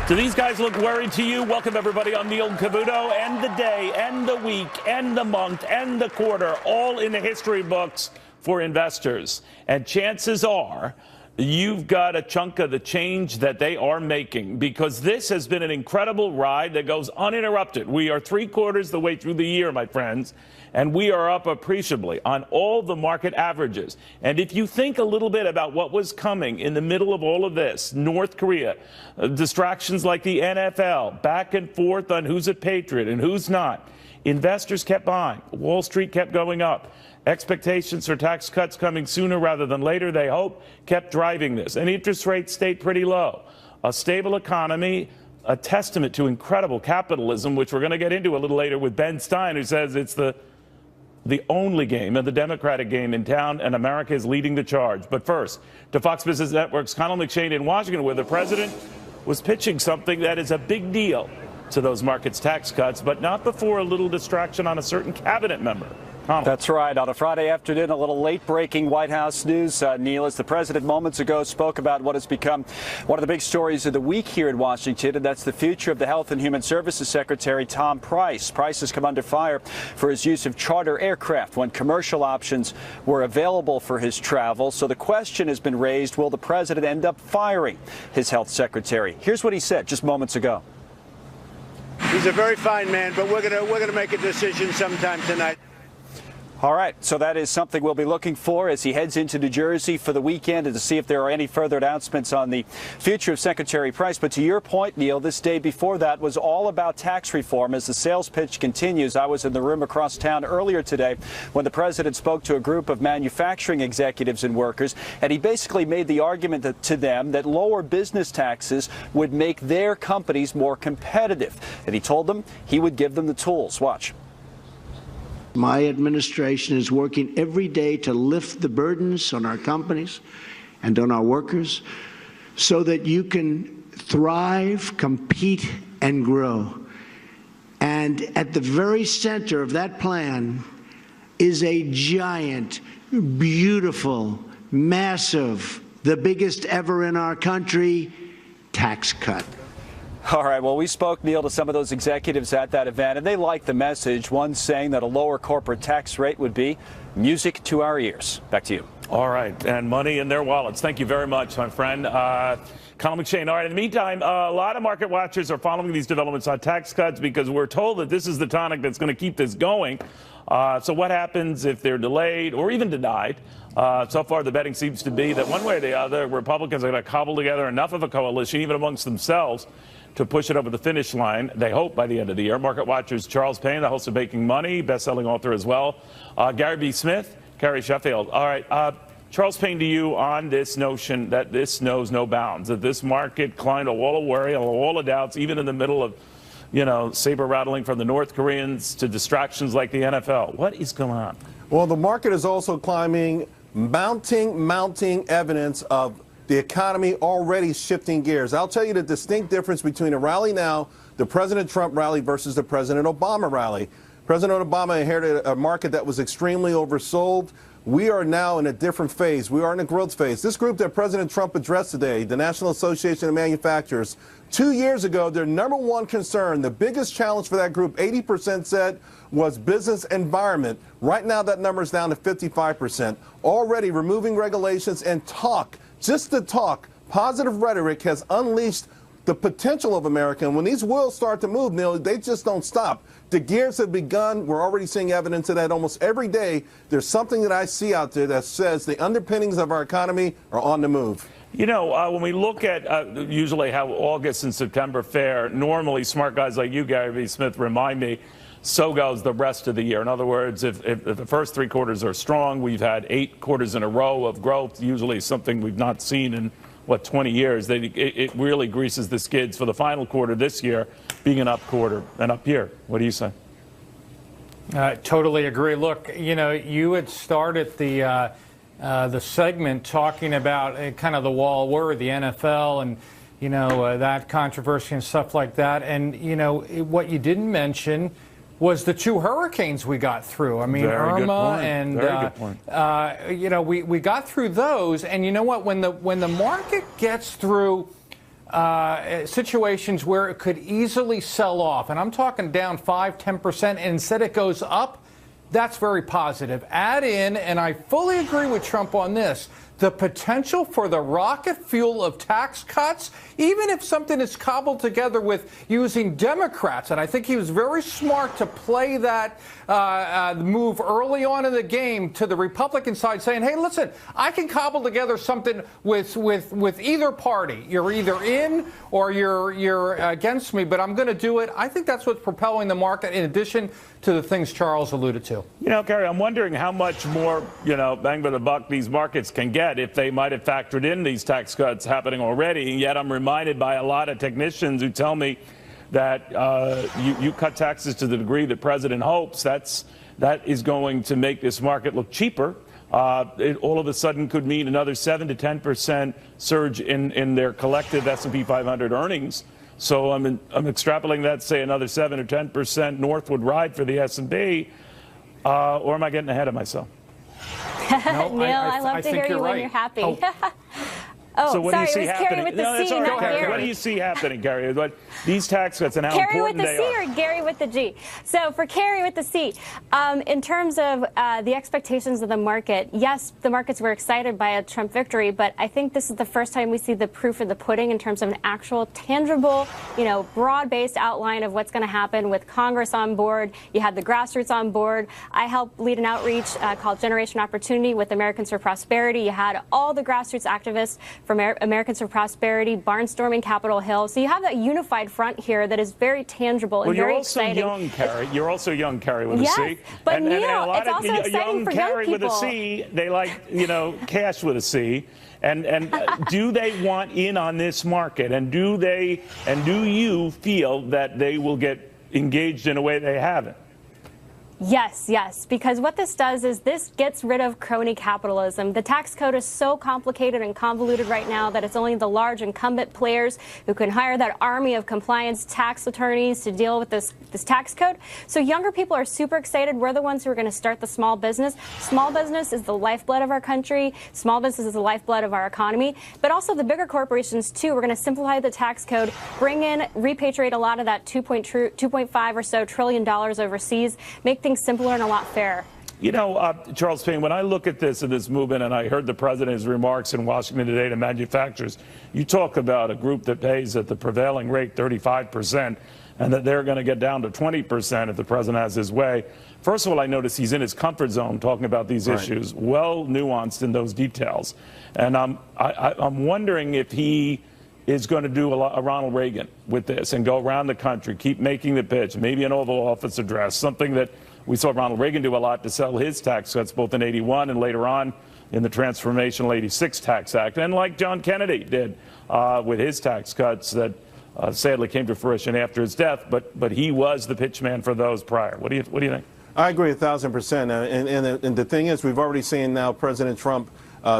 Do these guys look worried to you? Welcome, everybody. I'm Neil Cavuto. And the day, and the week, and the month, and the quarter, all in the history books for investors. And chances are you've got a chunk of the change that they are making, because this has been an incredible ride that goes uninterrupted. We are 3/4 the way through the year, my friends, and we are up appreciably on all the market averages. And if you think a little bit about what was coming in the middle of all of this, North Korea, distractions like the NFL, back and forth on who's a patriot and who's not, investors kept buying. Wall Street kept going up. Expectations for tax cuts coming sooner rather than later, they hope, kept driving this. And interest rates stayed pretty low. A stable economy, a testament to incredible capitalism, which we're going to get into a little later with Ben Stein, who says it's the only game, and the Democratic game in town, and America is leading the charge. But first, to Fox Business Network's Connell McShane in Washington, where the president was pitching something that is a big deal to those markets' tax cuts, but not before a little distraction on a certain cabinet member. Connell. That's right. On a Friday afternoon, a little late-breaking White House news, Neil, as the president moments ago spoke about what has become one of the big stories of the week here in Washington, and that's the future of the Health and Human Services Secretary, Tom Price. Price has come under fire for his use of charter aircraft when commercial options were available for his travel. So the question has been raised, will the president end up firing his health secretary? Here's what he said just moments ago. He's a very fine man, but we're gonna make a decision sometime tonight. All right, so that is something we'll be looking for as he heads into New Jersey for the weekend, and to see if there are any further announcements on the future of Secretary Price. But to your point, Neil, this day before that was all about tax reform as the sales pitch continues. I was in the room across town earlier today when the president spoke to a group of manufacturing executives and workers, and he basically made the argument to them that lower business taxes would make their companies more competitive. And he told them he would give them the tools. Watch. My administration is working every day to lift the burdens on our companies and on our workers so that you can thrive, compete, and grow. And at the very center of that plan is a giant, beautiful, massive, the biggest ever in our country, tax cut. All right, well, we spoke, Neil, to some of those executives at that event, and they liked the message, one saying that a lower corporate tax rate would be music to our ears. Back to you. All right, and money in their wallets. Thank you very much, my friend. Connell McShane. All right, in the meantime, a lot of market watchers are following these developments on tax cuts because we're told that this is the tonic that's going to keep this going. So what happens if they're delayed or even denied? So far, the betting seems to be that one way or the other, Republicans are going to cobble together enough of a coalition, even amongst themselves, to push it over the finish line, they hope, by the end of the year. Market watchers Charles Payne, the host of Making Money, best-selling author as well. Gary B. Smith, Carrie Sheffield. All right, Charles Payne, to you on this notion that this knows no bounds, that this market climbed a wall of worry, a wall of doubts, even in the middle of, saber rattling from the North Koreans to distractions like the NFL. What is going on? Well, the market is also climbing, mounting evidence of the economy already shifting gears. I'll tell you the distinct difference between a rally now, the President Trump rally, versus the President Obama rally. President Obama inherited a market that was extremely oversold. We are now in a different phase. We are in a growth phase. This group that President Trump addressed today, the National Association of Manufacturers, 2 years ago, their number one concern, the biggest challenge for that group, 80% said, was business environment. Right now, that number is down to 55%. Already removing regulations and talk, just the talk, positive rhetoric has unleashed the potential of America. And when these wheels start to move, Neil, they just don't stop. The gears have begun. We're already seeing evidence of that almost every day. There's something that I see out there that says the underpinnings of our economy are on the move. When we look at usually how August and September fare, normally smart guys like you, Gary V. Smith, remind me, so goes the rest of the year. In other words, if the first 3 quarters are strong, we've had 8 quarters in a row of growth, usually something we've not seen in 20 years. It really greases the skids for the final quarter this year being an up quarter, an up year. What do you say? I totally agree. Look, you had started the segment talking about kind of the wall word, the NFL, and that controversy and stuff like that. And what you didn't mention was the 2 hurricanes we got through. I mean, Irma and we got through those. And you know what? When the market gets through situations where it could easily sell off, and I'm talking down 5–10%, and instead it goes up, that's very positive. Add in, and I fully agree with Trump on this, the potential for the rocket fuel of tax cuts, even if something is cobbled together with using Democrats. And I think he was very smart to play that move early on in the game to the Republican side, saying, hey, listen, I can cobble together something with either party. You're either in or you're against me, but I'm going to do it. I think that's what's propelling the market, in addition to the things Charles alluded to. You know, Kerry, I'm wondering how much more, bang for the buck these markets can get if they might have factored in these tax cuts happening already. And yet I'm reminded by a lot of technicians who tell me that you cut taxes to the degree that President hopes, that is going to make this market look cheaper. It all of a sudden could mean another 7 to 10% surge in their collective S&P 500 earnings. So I'm extrapolating that, say another 7 or 10% northward ride for the S&P, or am I getting ahead of myself? No, Neil, I love to hear you when you're happy. So what sorry, do you see it was happening? Gary with the C, not Gary. What do you see happening, Gary? These tax cuts and how Gary important with the they C are. or Gary with the G? So for Gary with the C, in terms of the expectations of the market, yes, the markets were excited by a Trump victory, but I think this is the first time we see the proof of the pudding in terms of an actual, tangible, broad-based outline of what's going to happen with Congress on board. You had the grassroots on board. I helped lead an outreach called Generation Opportunity with Americans for Prosperity. You had all the grassroots activists from Americans for Prosperity barnstorming Capitol Hill. So you have that unified front here that is very tangible and very exciting. You're also young, Kerry, with a C. Yes, but and Neil, a lot it's also exciting for young Kerry people. with a C, they like, cash with a C. And do they want in on this market? And do you feel that they will get engaged in a way they haven't? Yes, because what this does is this gets rid of crony capitalism. The tax code is so complicated and convoluted right now that it's only the large incumbent players who can hire that army of compliance tax attorneys to deal with this tax code. So younger people are super excited. We're the ones who are going to start the small business. Small business is the lifeblood of our country. Small business is the lifeblood of our economy. But also the bigger corporations, too. We're going to simplify the tax code, bring in, repatriate a lot of that $2.5 or so trillion overseas, make things simpler and a lot fairer. Charles Payne, when I look at this movement, and I heard the president's remarks in Washington today to manufacturers, you talk about a group that pays at the prevailing rate 35%, and that they're going to get down to 20% if the president has his way. First of all, I notice he's in his comfort zone talking about these issues, well nuanced in those details. And I'm wondering if he is going to do a Ronald Reagan with this and go around the country, keep making the pitch, maybe an Oval Office address, something that we saw Ronald Reagan do a lot to sell his tax cuts, both in '81 and later on in the transformational '86 Tax Act, and like John Kennedy did with his tax cuts that sadly came to fruition after his death. But he was the pitchman for those prior. What do you think? I agree 1,000%. And the thing is, we've already seen now President Trump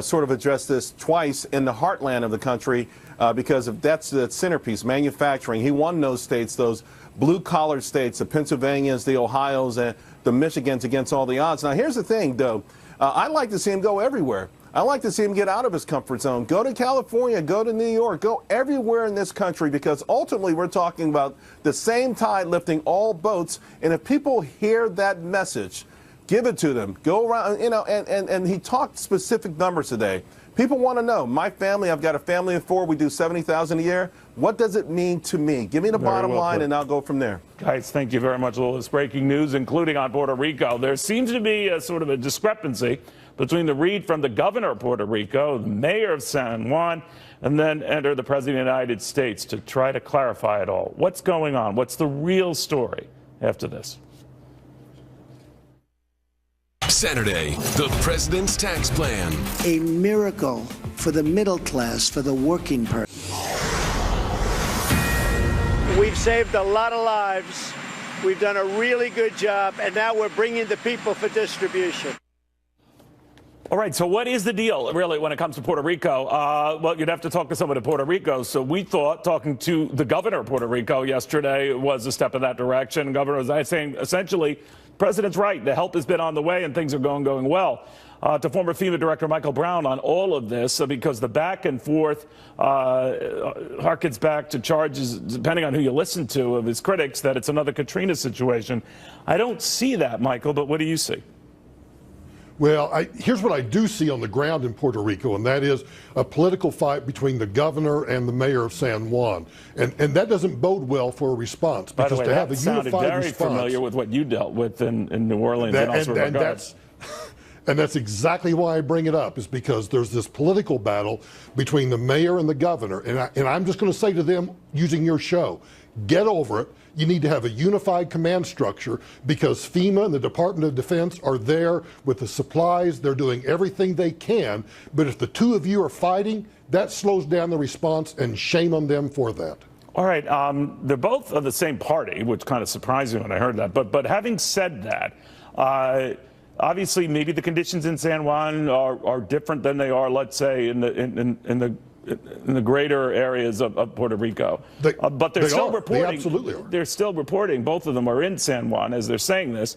sort of address this twice in the heartland of the country because that's the centerpiece, manufacturing. He won those states, those blue-collar states, the Pennsylvanias, the Ohios, and the Michigans against all the odds. Now, here's the thing, though. I'd like to see him go everywhere. I'd like to see him get out of his comfort zone. Go to California, go to New York, go everywhere in this country, because ultimately we're talking about the same tide lifting all boats. And if people hear that message, give it to them. Go around, and he talked specific numbers today. People want to know, my family, I've got a family of 4, we do $70,000 a year. What does it mean to me? Give me the bottom line, and I'll go from there. Guys, thank you very much. All this breaking news, including on Puerto Rico. There seems to be a sort of a discrepancy between the read from the governor of Puerto Rico, the mayor of San Juan, and then enter the president of the United States to try to clarify it all. What's going on? What's the real story after this? Saturday, the president's tax plan. A miracle for the middle class, for the working person. We've saved a lot of lives. We've done a really good job, and now we're bringing the people for distribution. All right, so what is the deal, really, when it comes to Puerto Rico? Well, you'd have to talk to someone in Puerto Rico. So we thought talking to the governor of Puerto Rico yesterday was a step in that direction. Governor was saying, essentially, President's right. The help has been on the way and things are going well. To former FEMA Director Michael Brown on all of this, because the back and forth harkens back to charges, depending on who you listen to, of his critics, that it's another Katrina situation. I don't see that, Michael, but what do you see? Well, here's what I do see on the ground in Puerto Rico, and that is a political fight between the governor and the mayor of San Juan. And that doesn't bode well for a response. By the way, to have that a sounded unified very response, familiar with what you dealt with in New Orleans and elsewhere. And that's exactly why I bring it up, is because there's this political battle between the mayor and the governor. And I'm just going to say to them, using your show, get over it. You need to have a unified command structure, because FEMA and the Department of Defense are there with the supplies. They're doing everything they can. But if the two of you are fighting, that slows down the response, and shame on them for that. All right. They're both of the same party, which kind of surprised me when I heard that. But having said that, obviously maybe the conditions in San Juan are different than they are, let's say, in the greater areas of Puerto Rico. But they're still reporting. They absolutely are. They're still reporting. Both of them are in San Juan as they're saying this.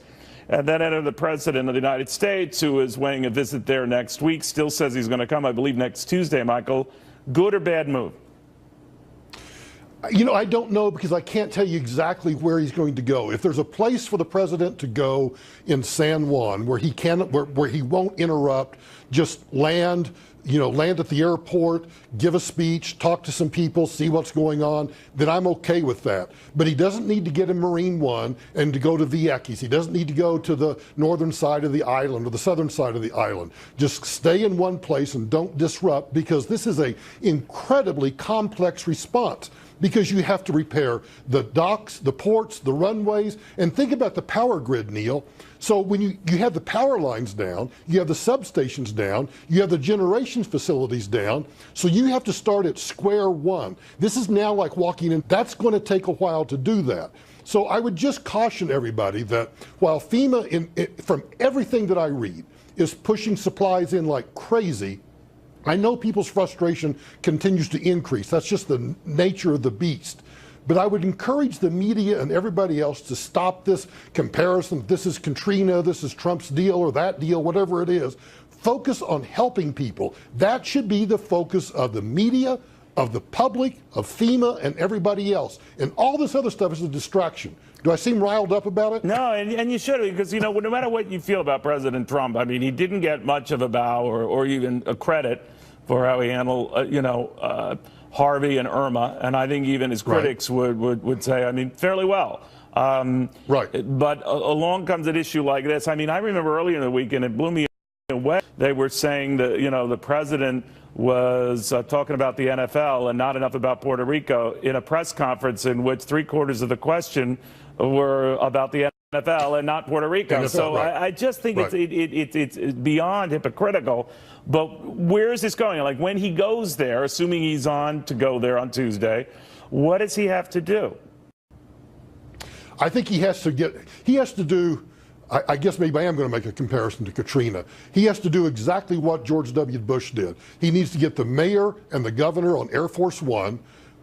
And then enter the president of the United States, who is weighing a visit there next week, still says he's going to come, I believe, next Tuesday, Michael. Good or bad move? You know, I don't know, because I can't tell you exactly where he's going to go. If there's a place for the president to go in San Juan where he where he won't interrupt, just land at the airport, give a speech, talk to some people, see what's going on, then I'm okay with that. But he doesn't need to get in Marine One and to go to Vieques. He doesn't need to go to the northern side of the island or the southern side of the island. Just stay in one place and don't disrupt, because this is an incredibly complex response. Because you have to repair the docks, the ports, the runways, and think about the power grid, Neil. So when you have the power lines down, you have the substations down, you have the generation facilities down, so you have to start at square one. This is now like walking in. That's going to take a while to do that. So I would just caution everybody that while FEMA, from everything that I read, is pushing supplies in like crazy, I know people's frustration continues to increase. That's just the nature of the beast. But I would encourage the media and everybody else to stop this comparison. This is Katrina, this is Trump's deal or that deal, whatever it is. Focus on helping people. That should be the focus of the media, of the public, of FEMA, and everybody else. And all this other stuff is a distraction. Do I seem riled up about it? No, and you should, because, no matter what you feel about President Trump, I mean, he didn't get much of a bow or even a credit for how he handled, Harvey and Irma, and I think even his critics would say, I mean, fairly well. Right. But along comes an issue like this. I mean, I remember earlier in the week, and it blew me away. They were saying that, the president was talking about the NFL and not enough about Puerto Rico in a press conference in which 3/4 of the question were about the NFL and not Puerto Rico. NFL, so right. I just think it's beyond hypocritical. But where is this going? Like, when he goes there, assuming he's on to go there on Tuesday, what does he have to do? I think he has to do, I guess maybe I am going to make a comparison to Katrina. He has to do exactly what George W. Bush did. He needs to get the mayor and the governor on Air Force One,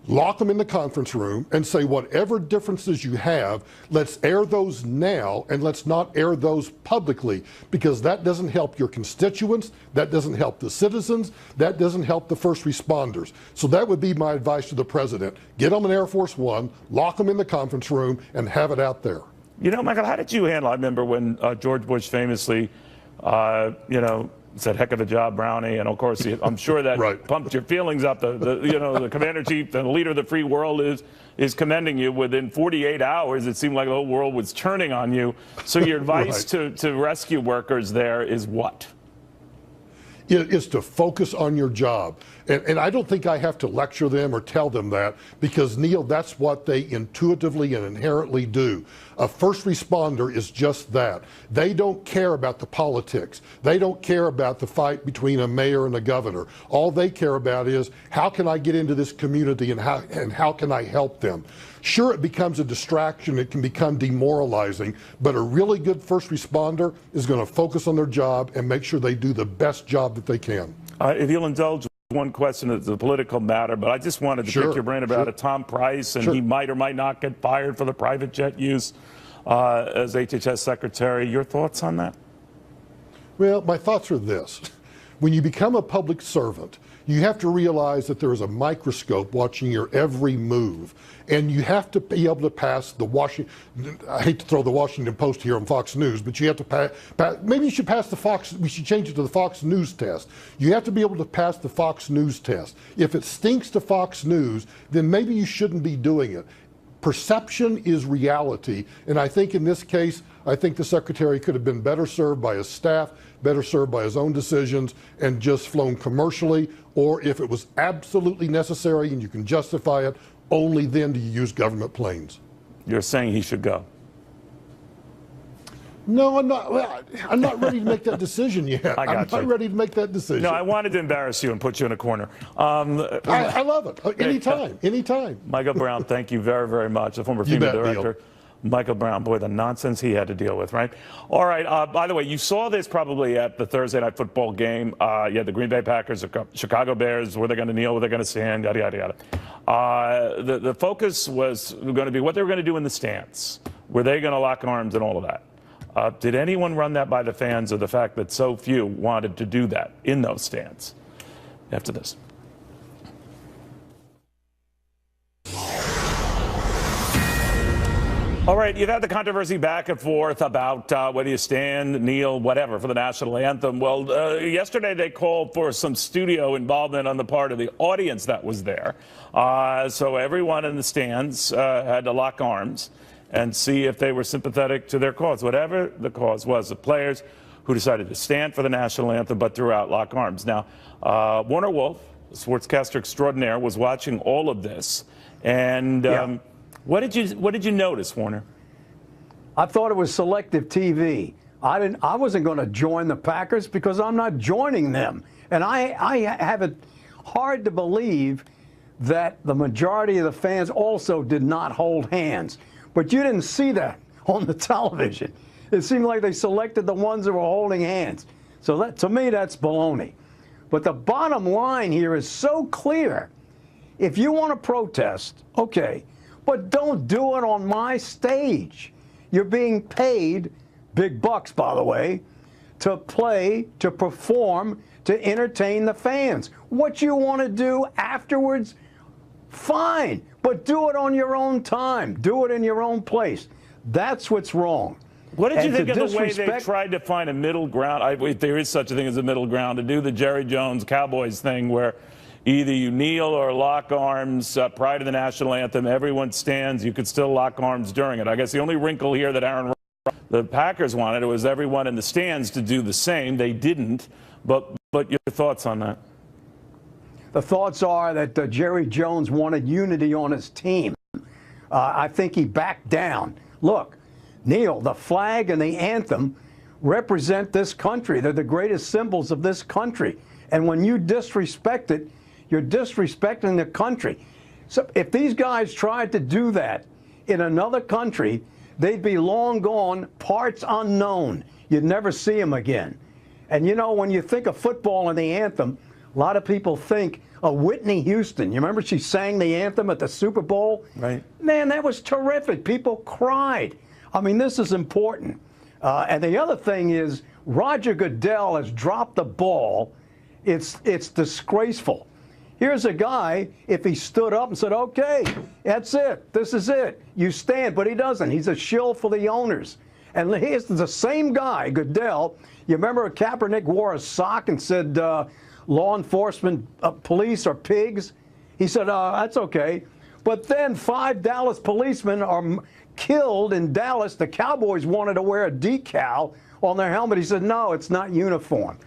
lock them in the conference room, and say, whatever differences you have, let's air those now, and let's not air those publicly, because that doesn't help your constituents, that doesn't help the citizens, that doesn't help the first responders. So that would be my advice to the president. Get them in Air Force One, lock them in the conference room, and have it out there. Michael, how did you handle, I remember when George Bush famously, said, heck of a job, Brownie. And of course, I'm sure that pumped your feelings up. The commander-in-chief and the leader of the free world is commending you. Within 48 hours, it seemed like the whole world was turning on you. So your advice to rescue workers there is what? is to focus on your job. And I don't think I have to lecture them or tell them that, because, Neil, that's what they intuitively and inherently do. A first responder is just that. They don't care about the politics. They don't care about the fight between a mayor and a governor. All they care about is, how can I get into this community and how can I help them? Sure, it becomes a distraction. It can become demoralizing, but a really good first responder is going to focus on their job and make sure they do the best job that they can. If you'll indulge one question, it's a political matter, but I just wanted to pick your brain about it. Tom Price, and he might or might not get fired for the private jet use as HHS Secretary. Your thoughts on that? Well, my thoughts are this. When you become a public servant, you have to realize that there is a microscope watching your every move, and you have to be able to pass the I hate to throw the Washington Post here on Fox News, but you have to pass, maybe you should pass the Fox, we should change it to the Fox News test. You have to be able to pass the Fox News test. If it stinks to Fox News, then maybe you shouldn't be doing it. Perception is reality, and I think in this case, I think the Secretary could have been better served by his staff, better served by his own decisions, and just flown commercially, or if it was absolutely necessary and you can justify it, only then do you use government planes. You're saying he should go? No, I'm not. Well, I'm not ready to make that decision yet. I'm not ready to make that decision. No, I wanted to embarrass you and put you in a corner. I love it. Anytime, anytime. Michael Brown, thank you very, very much. The former FEMA director. Neil. Michael Brown, boy, the nonsense he had to deal with, right? All right, by the way, you saw this probably at the Thursday Night Football game. You had the Green Bay Packers, the Chicago Bears, were they going to kneel, were they going to stand, yada, yada, yada. The focus was going to be what they were going to do in the stands. Were they going to lock arms and all of that? Did anyone run that by the fans, or the fact that so few wanted to do that in those stands? After this. All right, you've had the controversy back and forth about whether you stand, kneel, whatever, for the national anthem. Well, yesterday they called for some studio involvement on the part of the audience that was there. So everyone in the stands had to lock arms and see if they were sympathetic to their cause, whatever the cause was. The players who decided to stand for the national anthem but throughout lock arms. Now, Warner Wolf, the sportscaster extraordinaire, was watching all of this, and what did you notice, Warner? I thought it was selective TV. I wasn't going to join the Packers because I'm not joining them, and I have it hard to believe that the majority of the fans also did not hold hands. But you didn't see that on the television. It seemed like they selected the ones that were holding hands. So that, to me, that's baloney. But the bottom line here is so clear. If you want to protest, okay, but don't do it on my stage. You're being paid, big bucks, by the way, to play, to perform, to entertain the fans. What you want to do afterwards, fine, but do it on your own time. Do it in your own place. That's what's wrong. What did you think of the way they tried to find a middle ground? If there is such a thing as a middle ground, to do the Jerry Jones Cowboys thing where either you kneel or lock arms prior to the national anthem. Everyone stands. You could still lock arms during it. I guess the only wrinkle here that the Packers wanted, it was everyone in the stands to do the same. They didn't. But your thoughts on that? The thoughts are that Jerry Jones wanted unity on his team. I think he backed down. Look, Neil, the flag and the anthem represent this country. They're the greatest symbols of this country. And when you disrespect it, you're disrespecting the country. So if these guys tried to do that in another country, they'd be long gone, parts unknown. You'd never see them again. And you know, when you think of football and the anthem, a lot of people think of Whitney Houston. You remember she sang the anthem at the Super Bowl? Right. Man, that was terrific. People cried. I mean, this is important. And the other thing is, Roger Goodell has dropped the ball. It's disgraceful. Here's a guy, if he stood up and said, okay, that's it, this is it, you stand, but he doesn't. He's a shill for the owners. And here's the same guy, Goodell. You remember Kaepernick wore a sock and said law enforcement, police are pigs? He said, that's okay. But then 5 Dallas policemen are killed in Dallas. The Cowboys wanted to wear a decal on their helmet. He said, no, it's not uniform.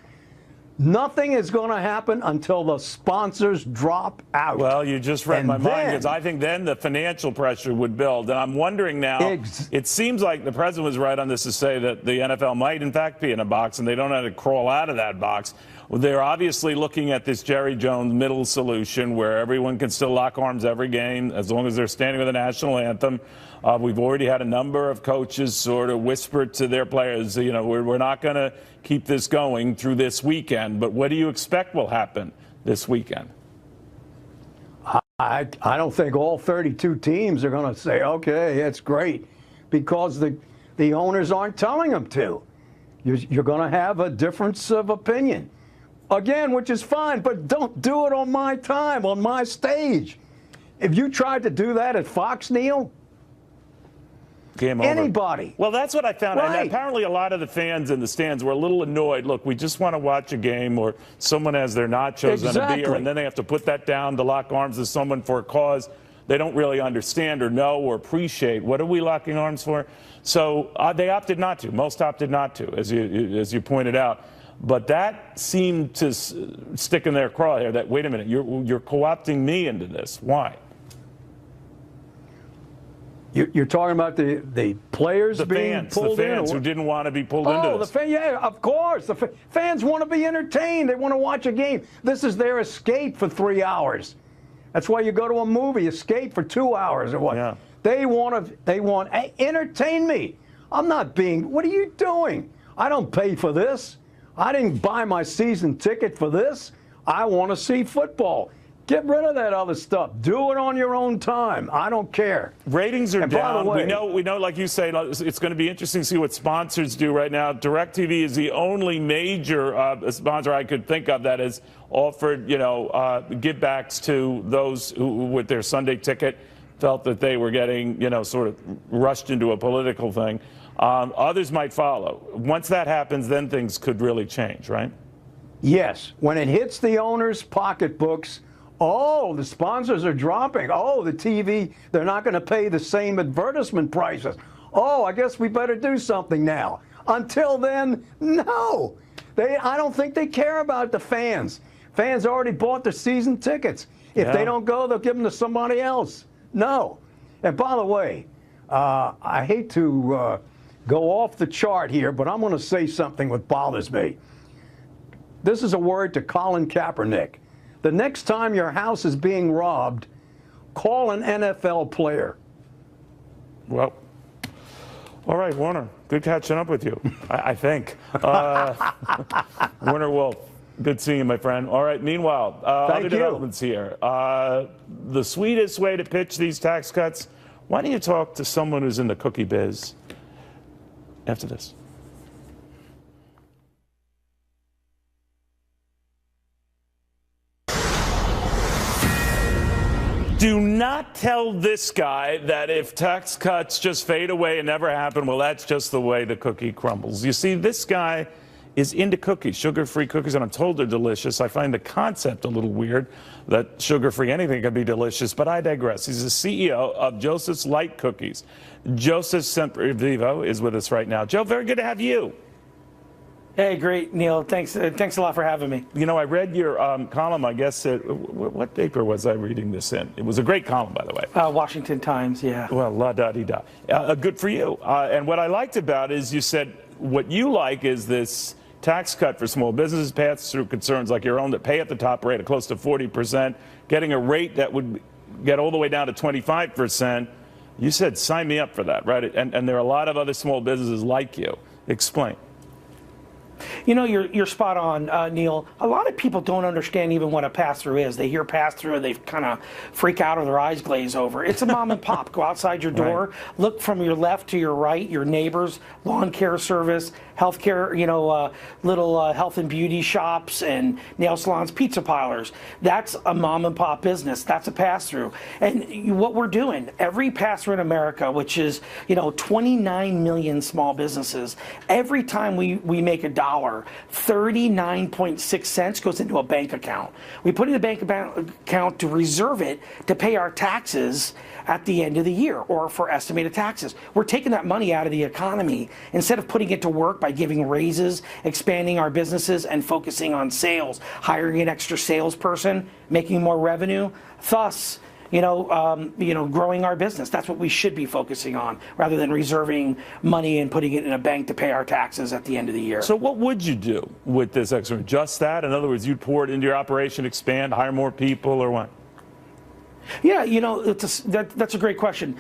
Nothing is going to happen until the sponsors drop out. Well, you just read my mind, because I think then the financial pressure would build. And I'm wondering now, it seems like the president was right on this to say that the NFL might, in fact, be in a box, and they don't have to crawl out of that box. They're obviously looking at this Jerry Jones middle solution where everyone can still lock arms every game as long as they're standing with the national anthem. We've already had a number of coaches sort of whisper to their players, you know, we're not going to keep this going through this weekend. But what do you expect will happen this weekend? I don't think all 32 teams are going to say, okay, it's great, because the owners aren't telling them to. You're going to have a difference of opinion. Again, which is fine, but don't do it on my time, on my stage. If you tried to do that at Fox, Neil, game over. Anybody. Well, that's what I found. Right. And apparently a lot of the fans in the stands were a little annoyed. Look, we just want to watch a game, or someone has their nachos and a beer, and then they have to put that down to lock arms with someone for a cause they don't really understand or know or appreciate. What are we locking arms for? So they opted not to. Most opted not to, as you pointed out. But that seemed to stick in their craw here, that, wait a minute, you're co-opting me into this. Why? You're talking about the players being pulled in? The fans who didn't want to be pulled into this. Yeah, of course. The fans want to be entertained. They want to watch a game. This is their escape for 3 hours. That's why you go to a movie, escape for 2 hours or what. Yeah. They want, hey, entertain me. I'm not being, what are you doing? I don't pay for this. I didn't buy my season ticket for this. I want to see football. Get rid of that other stuff. Do it on your own time. I don't care. Ratings are and down. By the way, we know, like you say, it's going to be interesting to see what sponsors do right now. DirecTV is the only major sponsor I could think of that has offered, give-backs to those who, with their Sunday ticket, felt that they were getting, sort of rushed into a political thing. Others might follow. Once that happens, then things could really change, right? Yes. When it hits the owners' pocketbooks, oh, the sponsors are dropping. Oh, the TV, they're not going to pay the same advertisement prices. Oh, I guess we better do something now. Until then, no. I don't think they care about the fans. Fans already bought their season tickets. If they don't go, they'll give them to somebody else. No. And by the way, I hate to go off the chart here, but I'm going to say something that bothers me. This is a word to Colin Kaepernick. The next time your house is being robbed, call an NFL player. Well, all right, Warner, good catching up with you, I think. Warner Wolf, good seeing you, my friend. All right, meanwhile, other developments here. The sweetest way to pitch these tax cuts, why don't you talk to someone who's in the cookie biz after this? Do not tell this guy that if tax cuts just fade away and never happen, well, that's just the way the cookie crumbles. You see, this guy is into cookies, sugar-free cookies, and I'm told they're delicious. I find the concept a little weird that sugar-free anything can be delicious, but I digress. He's the CEO of Joseph's Light Cookies. Joseph Sempervivo is with us right now. Joe, very good to have you. Hey, great, Neil. Thanks a lot for having me. You know, I read your column, I guess. What paper was I reading this in? It was a great column, by the way. Washington Times, yeah. Well, la-da-dee-da. Good for you. And what I liked about it is you said what you like is this tax cut for small businesses, pass through concerns like your own that pay at the top rate of close to 40%, getting a rate that would get all the way down to 25%. You said, sign me up for that, right? And there are a lot of other small businesses like you. Explain. You know, you're spot on, Neil. A lot of people don't understand even what a pass-through is. They hear pass-through and they kind of freak out or their eyes glaze over. It's a mom and pop. Go outside your door, look from your left to your right, your neighbors, lawn care service, healthcare, little health and beauty shops and nail salons, pizza parlors. That's a mom and pop business. That's a pass-through. And what we're doing, every pass-through in America, which is, 29 million small businesses, every time we make a dollar, 39.6 cents goes into a bank account. We put it in a bank account to reserve it to pay our taxes at the end of the year or for estimated taxes. We're taking that money out of the economy instead of putting it to work by giving raises, expanding our businesses, and focusing on sales, hiring an extra salesperson, making more revenue, thus growing our business. That's what we should be focusing on, rather than reserving money and putting it in a bank to pay our taxes at the end of the year. So what would you do with this extra? Just that? In other words, you'd pour it into your operation, expand, hire more people, or what? Yeah, that's a great question.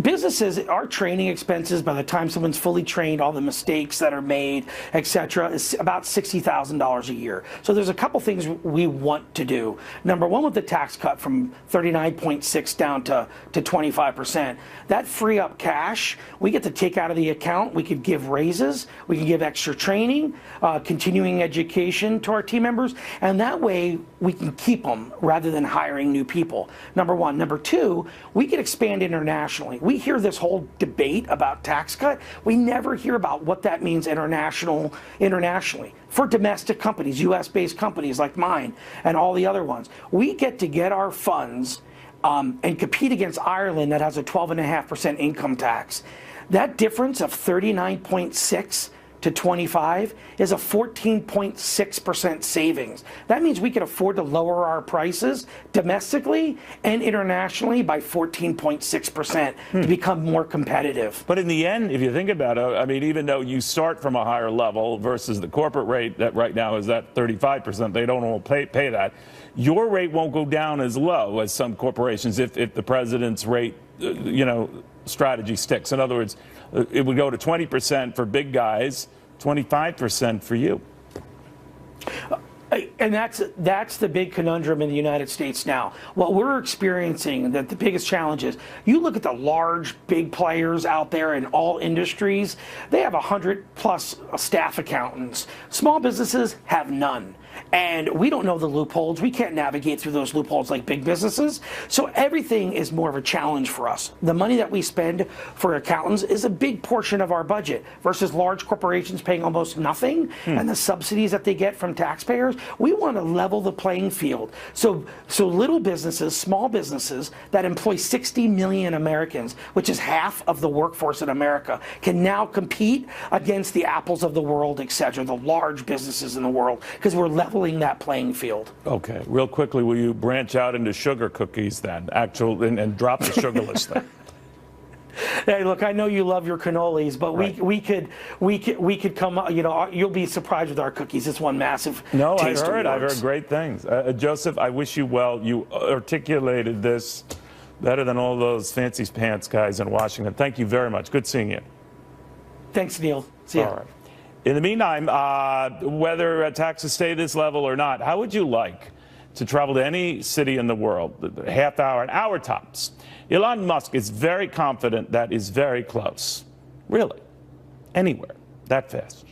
Businesses, our training expenses, by the time someone's fully trained, all the mistakes that are made, etc., is about $60,000 a year. So there's a couple things we want to do. Number one, with the tax cut from 39.6 down to 25%, that free up cash we get to take out of the account. We could give raises, we can give extra training, continuing education to our team members, and that way we can keep them rather than hiring new people. Number one. Number two, we could expand internationally. We hear this whole debate about tax cut. We never hear about what that means internationally. For domestic companies, U.S.-based companies like mine and all the other ones, we get to get our funds and compete against Ireland that has a 12.5% income tax. That difference of 39.6 to 25 is a 14.6% savings. That means we can afford to lower our prices domestically and internationally by 14.6% to become more competitive. But in the end, if you think about it, I mean, even though you start from a higher level versus the corporate rate that right now is at 35%, they don't all pay that. Your rate won't go down as low as some corporations if the president's rate, strategy sticks. In other words, it would go to 20% for big guys, 25% for you. And that's the big conundrum in the United States now. What we're experiencing, that the biggest challenge is, you look at the large, big players out there in all industries, they have 100+ staff accountants. Small businesses have none. And we don't know the loopholes. We can't navigate through those loopholes like big businesses. So everything is more of a challenge for us. The money that we spend for accountants is a big portion of our budget versus large corporations paying almost nothing and the subsidies that they get from taxpayers. We want to level the playing field. So little businesses, small businesses that employ 60 million Americans, which is half of the workforce in America, can now compete against the Apples of the world, etc., the large businesses in the world, because we're leveling that playing field. Okay, real quickly, will you branch out into sugar cookies then, and drop the sugarless thing? Hey, look, I know you love your cannolis, but right. we could come. You'll be surprised with our cookies. It's one massive. No, I've heard great things. Joseph, I wish you well. You articulated this better than all those fancy pants guys in Washington. Thank you very much. Good seeing you. Thanks, Neil. See you. All right. In the meantime, whether taxes stay this level or not, how would you like to travel to any city in the world? Half hour, an hour tops. Elon Musk is very confident that is very close. Really. Anywhere. That fast.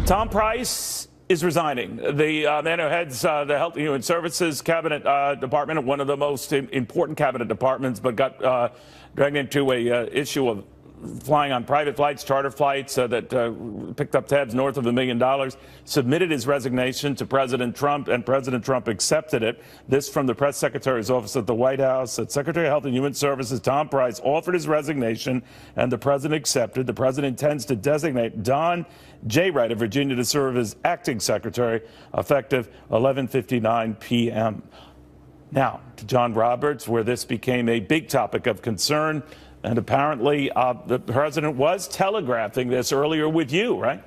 Tom Price is resigning. The man who heads the Health and Human Services Cabinet Department, one of the most important cabinet departments, but got dragged into a issue of flying on private flights, charter flights that picked up tabs north of $1 million, submitted his resignation to President Trump, and President Trump accepted it. This from the press secretary's office at the White House. That Secretary of Health and Human Services Tom Price offered his resignation, and the president accepted. The president intends to designate Don J. Wright of Virginia to serve as acting secretary, effective 11:59 p.m. Now, to John Roberts, where this became a big topic of concern. And apparently the president was telegraphing this earlier with you, right?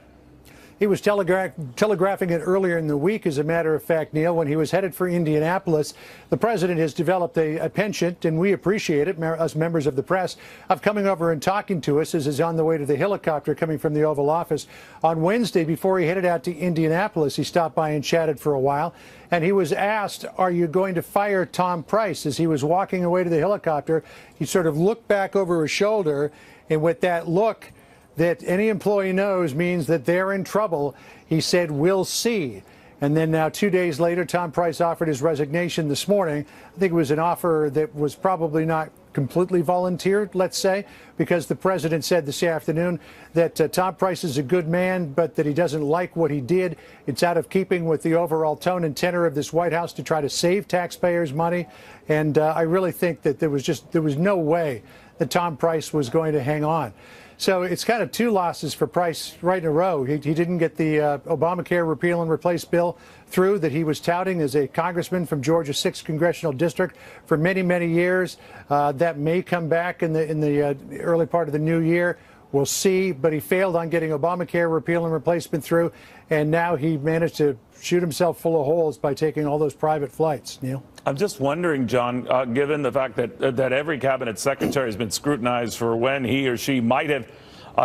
He was telegraphing it earlier in the week, as a matter of fact, Neil, when he was headed for Indianapolis. The president has developed a penchant, and we appreciate it, as members of the press, of coming over and talking to us as he's on the way to the helicopter coming from the Oval Office. On Wednesday, before he headed out to Indianapolis, he stopped by and chatted for a while. And he was asked, are you going to fire Tom Price? As he was walking away to the helicopter, he sort of looked back over his shoulder, and with that look that any employee knows means that they're in trouble, he said, we'll see. And then now 2 days later, Tom Price offered his resignation this morning. I think it was an offer that was probably not completely volunteered, let's say, because the president said this afternoon that Tom Price is a good man, but that he doesn't like what he did. It's out of keeping with the overall tone and tenor of this White House to try to save taxpayers' money. And I really think that there was no way that Tom Price was going to hang on. So it's kind of two losses for Price right in a row. He didn't get the Obamacare repeal and replace bill through that he was touting as a congressman from Georgia's 6th congressional district for many, many years. That may come back in the early part of the new year. We'll see. But he failed on getting Obamacare repeal and replacement through. And now he managed to shoot himself full of holes by taking all those private flights. Neil? I'm just wondering, John, given the fact that every cabinet secretary has been scrutinized for when he or she might have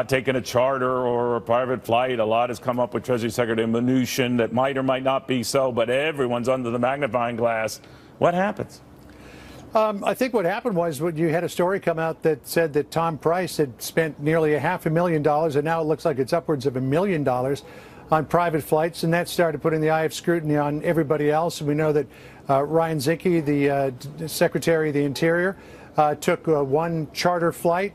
taken a charter or a private flight. A lot has come up with Treasury Secretary Mnuchin that might or might not be so, but everyone's under the magnifying glass. What happens? I think what happened was you had a story come out that said that Tom Price had spent nearly $500,000, and now it looks like it's upwards of $1 million on private flights, and that started putting the eye of scrutiny on everybody else. And we know that Ryan Zinke, the Secretary of the Interior, took one charter flight.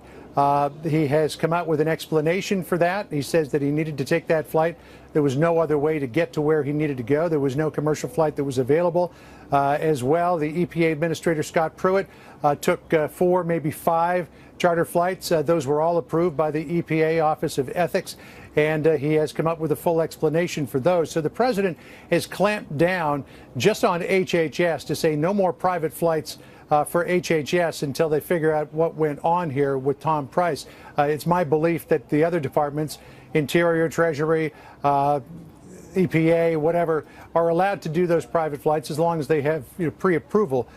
He has come out with an explanation for that. He says that he needed to take that flight. There was no other way to get to where he needed to go. There was no commercial flight that was available. As well, the EPA Administrator Scott Pruitt took 4, maybe 5 charter flights. Those were all approved by the EPA Office of Ethics, and he has come up with a full explanation for those. So the president has clamped down just on HHS to say no more private flights for HHS until they figure out what went on here with Tom Price. It's my belief that the other departments, Interior, Treasury, EPA, whatever, are allowed to do those private flights as long as they have pre-approval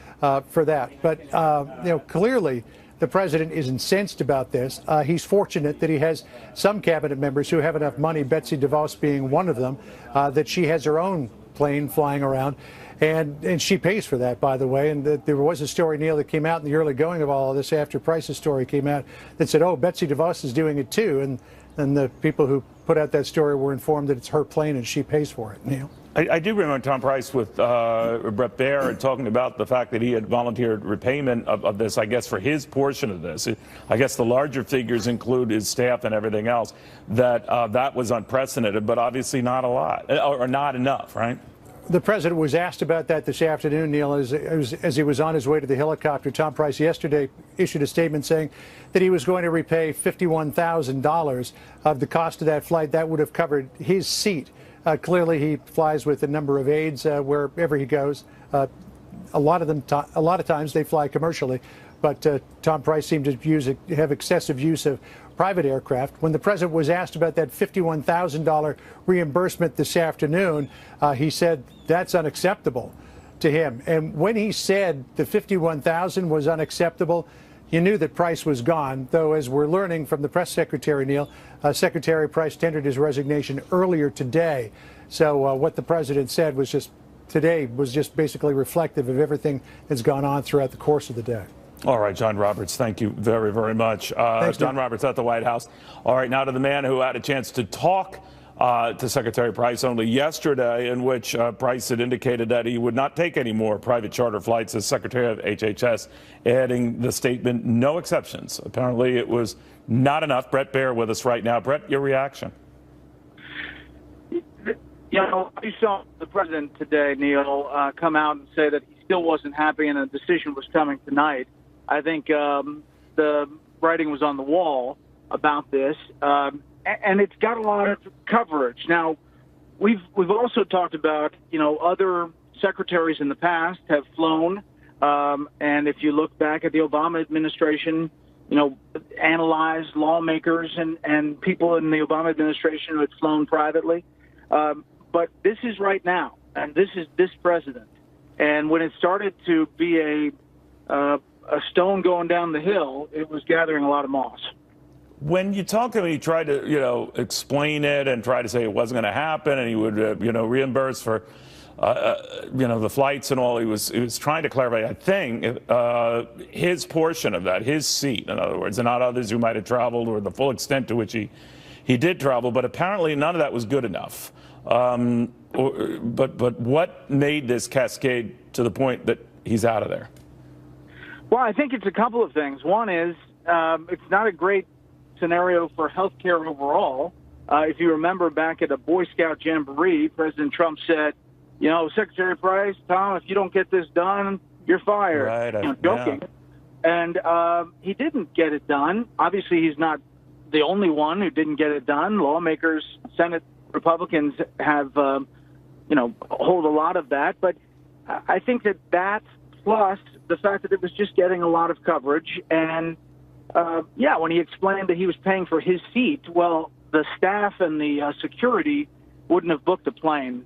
for that. But clearly the president is incensed about this. He's fortunate that he has some cabinet members who have enough money, Betsy DeVos being one of them, that she has her own plane flying around. And she pays for that, by the way. And there was a story, Neil, that came out in the early going of all of this after Price's story came out that said, oh, Betsy DeVos is doing it too. And the people who put out that story were informed that it's her plane and she pays for it, Neil. I do remember Tom Price with Brett Baer talking about the fact that he had volunteered repayment of this, I guess, for his portion of this. I guess the larger figures include his staff and everything else, that that was unprecedented, but obviously not a lot, or not enough, right? The president was asked about that this afternoon, Neil, as he was on his way to the helicopter. Tom Price yesterday issued a statement saying that he was going to repay $51,000 of the cost of that flight. That would have covered his seat. Clearly, he flies with a number of aides wherever he goes. A lot of times they fly commercially, but Tom Price seemed to have excessive use of private aircraft. When the president was asked about that $51,000 reimbursement this afternoon, he said that's unacceptable to him. And when he said the $51,000 was unacceptable, you knew that Price was gone, though, as we're learning from the press secretary, Neil, Secretary Price tendered his resignation earlier today. So what the president said was just basically reflective of everything that's gone on throughout the course of the day. All right, John Roberts, thank you very, very much. Thanks, John Roberts at the White House. All right, now to the man who had a chance to talk to Secretary Price only yesterday, in which Price had indicated that he would not take any more private charter flights as Secretary of HHS, adding the statement, no exceptions. Apparently it was not enough. Brett Baer with us right now. Brett, your reaction? You saw the president today, Neil, come out and say that he still wasn't happy and a decision was coming tonight. I think the writing was on the wall about this, and it's got a lot of coverage. Now, we've also talked about, other secretaries in the past have flown, and if you look back at the Obama administration, analyzed lawmakers and people in the Obama administration who had flown privately. But this is right now, and this is this president. And when it started to be a stone going down the hill, it was gathering a lot of moss. When you talk to him, he tried to, explain it and try to say it wasn't going to happen, and he would, reimburse for, the flights and all. He was trying to clarify, I think, his portion of that, his seat, in other words, and not others who might have traveled or the full extent to which he did travel. But apparently none of that was good enough. But what made this cascade to the point that he's out of there? Well, I think it's a couple of things. One is it's not a great scenario for healthcare overall. If you remember back at a Boy Scout jamboree, President Trump said, you know, Secretary Price, Tom, if you don't get this done, you're fired. Right. You know, joking. Yeah. And he didn't get it done. Obviously, he's not the only one who didn't get it done. Lawmakers, Senate Republicans have, hold a lot of that. But I think that plus the fact that it was just getting a lot of coverage. And, when he explained that he was paying for his seat, well, the staff and the security wouldn't have booked a plane